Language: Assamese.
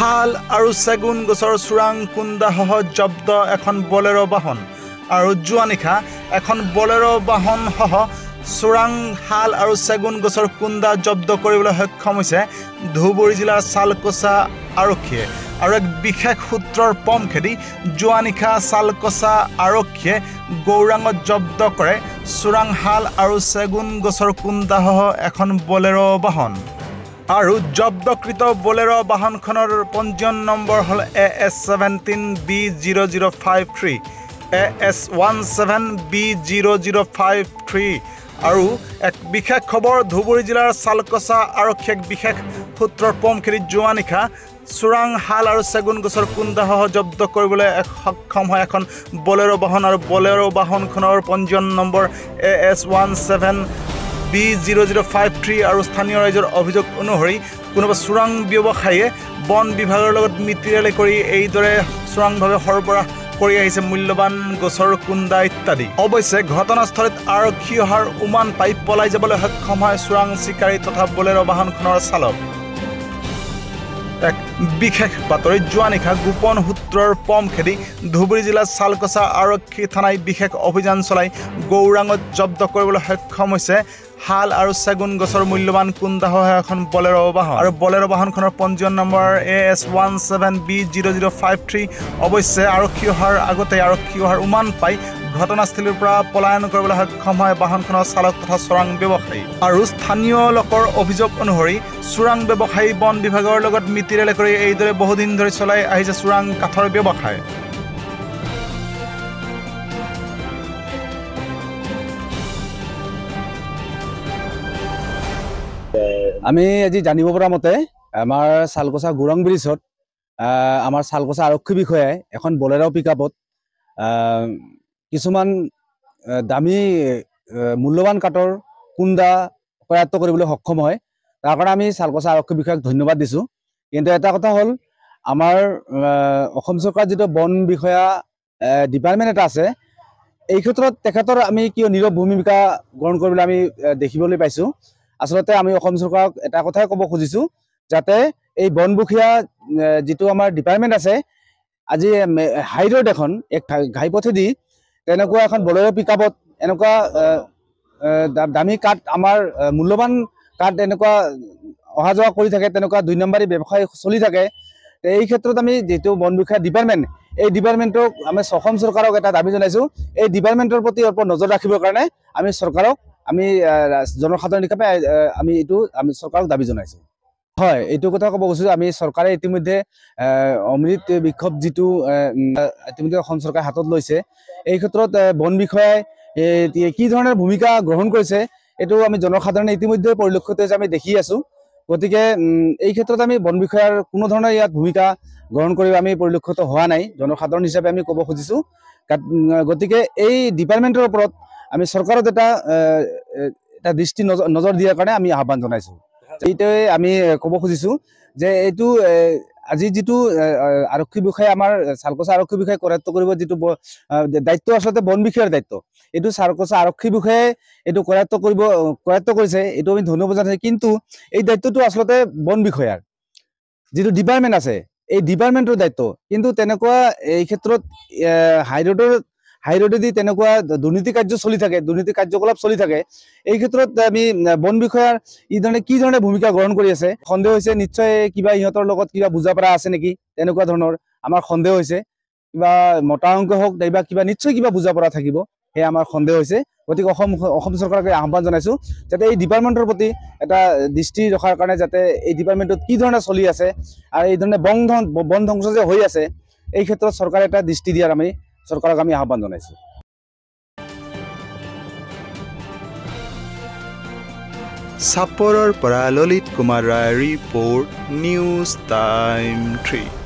শাল আৰু চেগুন গছৰ চোৰাং কুন্দাসহ জব্দ এখন বলেৰো বাহন আৰু যোৱা নিশা এখন বলেৰো বাহনসহ চোৰাং শাল আৰু চেগুন গছৰ কুন্দা জব্দ কৰিবলৈ সক্ষম হৈছে ধুবুৰী জিলাৰ চালকোছা আৰক্ষীয়ে আৰু এক বিশেষ সূত্ৰৰ পম খেদি যোৱা নিশা চালকোছা আৰক্ষীয়ে গৌৰাঙত জব্দ কৰে চোৰাং শাল আৰু চেগুন গছৰ কুন্দাসহ এখন বলেৰো বাহন আৰু জব্দকৃত বলেৰো বাহনখনৰ পঞ্জীয়ন নম্বৰ হ'ল AS17B0053 AS17B0053 আৰু এক বিশেষ খবৰ ধুবুৰী জিলাৰ চালকোছা আৰক্ষীক বিশেষ সূত্ৰৰ পম খেদি যোৱা নিশা চোৰাং শাল আৰু চেগুন গছৰ কুন্দাসহ জব্দ কৰিবলৈ সক্ষম হয় এখন বলেৰো বাহন আৰু বলেৰো বাহনখনৰ পঞ্জীয়ন নম্বৰ AS17B0053 আৰু স্থানীয় ৰাইজৰ অভিযোগ অনুসৰি কোনোবা চোৰাং ব্যৱসায়ীয়ে বন বিভাগৰ লগত মিতিৰালি কৰি এইদৰে চোৰাংভাৱে সৰবৰাহ কৰি আহিছে মূল্যৱান গছৰ কুন্দা ইত্যাদি। অৱশ্যে ঘটনাস্থলীত আৰক্ষী অহাৰ উমান পাই পলাই যাবলৈ সক্ষম হয় চোৰাং চিকাৰী তথা বলেৰো বাহনখনৰ চালক। এক বিশেষ বাতৰিত যোৱা নিশা গোপন সূত্ৰৰ পম খেদি ধুবুৰী জিলাৰ চালকোছা আৰক্ষী থানাই বিশেষ অভিযান চলাই গৌৰাঙত জব্দ কৰিবলৈ সক্ষম হৈছে শাল আৰু চেগুন গছৰ মূল্যৱান কুন্দাসহ এখন বলেৰো বাহন আৰু বলেৰো বাহনখনৰ পঞ্জীয়ন নম্বৰ AS17B0053। অৱশ্যে আৰক্ষী অহাৰ উমান পাই ঘটনাস্থলীৰ পৰা পলায়ন কৰিবলৈ সক্ষম হয় বাহনখনৰ চালক তথা চোৰাং ব্যৱসায়ী আৰু স্থানীয় লোকৰ অভিযোগ অনুসৰি চোৰাং ব্যৱসায়ী বন বিভাগৰ লগত মিতিৰালি কৰি এইদৰে বহুদিন ধৰি চলাই আহিছে চোৰাং কাঠৰ ব্যৱসায়। আমি আজি জানিব পৰা মতে আমাৰ চালকোছা গৌৰাং ব্ৰিজত আমাৰ চালকোছা আৰক্ষী বিষয়াই এখন বলেৰো পিকআপত কিছুমান দামী মূল্যৱান কাঠৰ কুন্দা কৰায়ত্ব কৰিবলৈ সক্ষম হয়। তাৰ কাৰণে আমি চালকোছা আৰক্ষী বিষয়াক ধন্যবাদ দিছোঁ। কিন্তু এটা কথা হ'ল আমাৰ অসম চৰকাৰৰ যিটো বন বিষয়া ডিপাৰ্টমেণ্ট এটা আছে এই ক্ষেত্ৰত তেখেতৰ আমি কিয় নীৰৱ ভূমিকা গ্ৰহণ কৰিবলৈ আমি দেখিবলৈ পাইছোঁ। আচলতে আমি অসম চৰকাৰক এটা কথাই ক'ব খুজিছোঁ যাতে এই বনবুখীয়া যিটো আমাৰ ডিপাৰ্টমেণ্ট আছে আজি হাই ৰোড এখন এক ঘাইপথেদি তেনেকুৱা এখন বলেৰো পিকআপত এনেকুৱা দামী কাঠ আমাৰ মূল্যৱান কাঠ এনেকুৱা অহা যোৱা কৰি থাকে, তেনেকুৱা 2 নম্বৰী ব্যৱসায় চলি থাকে। এই ক্ষেত্ৰত আমি যিটো বনবুখীয়া ডিপাৰ্টমেণ্ট এই ডিপাৰ্টমেণ্টক আমি অসম চৰকাৰক এটা দাবী জনাইছোঁ এই ডিপাৰ্টমেণ্টৰ প্ৰতি নজৰ ৰাখিবৰ কাৰণে আমি চৰকাৰক আমি জনসাধাৰণ হিচাপে আমি চৰকাৰক দাবী জনাইছোঁ। হয়, এইটো কথা ক'ব খুজিছোঁ আমি চৰকাৰে ইতিমধ্যে অমৃত বিক্ষোভ যিটো ইতিমধ্যে অসম চৰকাৰে হাতত লৈছে এই ক্ষেত্ৰত বন বিষয়াই কি ধৰণৰ ভূমিকা গ্ৰহণ কৰিছে এইটো আমি জনসাধাৰণে ইতিমধ্যে পৰিলক্ষিত হৈছে আমি দেখি আছোঁ। গতিকে এই ক্ষেত্ৰত আমি বন বিষয়াৰ কোনো ধৰণৰ ইয়াত ভূমিকা গ্ৰহণ কৰি আমি পৰিলক্ষিত হোৱা নাই জনসাধাৰণ হিচাপে আমি ক'ব খুজিছোঁ। গতিকে এই ডিপাৰ্টমেণ্টৰ ওপৰত আমি চৰকাৰত এটা দৃষ্টি নজৰ দিয়াৰ কাৰণে আমি আহ্বান জনাইছোঁ। এইটোৱে আমি ক'ব খুজিছোঁ যে এইটো আজি যিটো আৰক্ষী বিষয়াই আমাৰ চালকোছা আৰক্ষী বিষয়াই কৰায়ত্ব কৰিব যিটো দায়িত্ব আচলতে বন বিষয়াৰ দায়িত্ব এইটো চালকোছা আৰক্ষী বিষয়াই এইটো কৰায়ত্ব কৰিছে এইটো আমি ধন্যবাদ জনাইছোঁ। কিন্তু এই দায়িত্বটো আচলতে বন বিষয়াৰ যিটো ডিপাৰ্টমেণ্ট আছে এই ডিপাৰ্টমেণ্টৰ দায়িত্ব। কিন্তু তেনেকুৱা এই ক্ষেত্ৰত হাইৰোডেদি তেনেকুৱা দুৰ্নীতি কাৰ্য চলি থাকে, দুৰ্নীতি কাৰ্যকলাপ চলি থাকে। এই ক্ষেত্ৰত আমি বন বিষয়াৰ কি ধৰণে ভূমিকা গ্ৰহণ কৰি আছে সন্দেহ হৈছে। নিশ্চয় কিবা ইহঁতৰ লগত কিবা বুজা পৰা আছে নেকি তেনেকুৱা ধৰণৰ আমাৰ সন্দেহ হৈছে। কিবা মতা অংক হওক নাইবা কিবা নিশ্চয় কিবা বুজা পৰা থাকিব সেয়া আমাৰ সন্দেহ হৈছে। গতিকে অসম চৰকাৰকে আহ্বান জনাইছোঁ যাতে এই ডিপাৰ্টমেণ্টৰ প্ৰতি এটা দৃষ্টি ৰখাৰ কাৰণে যাতে এই ডিপাৰ্টমেণ্টত কি ধৰণে চলি আছে আৰু এই ধৰণে বন ধ্বংস যে হৈ আছে এই ক্ষেত্ৰত চৰকাৰে এটা দৃষ্টি দিয়াৰ আমি চৰকাৰক আমি আহ্বান জনাইছোঁ। চাপৰৰ পৰা ললিত কুমাৰ ৰায় ৰিপৰ্ট নিউজ টাইম 3।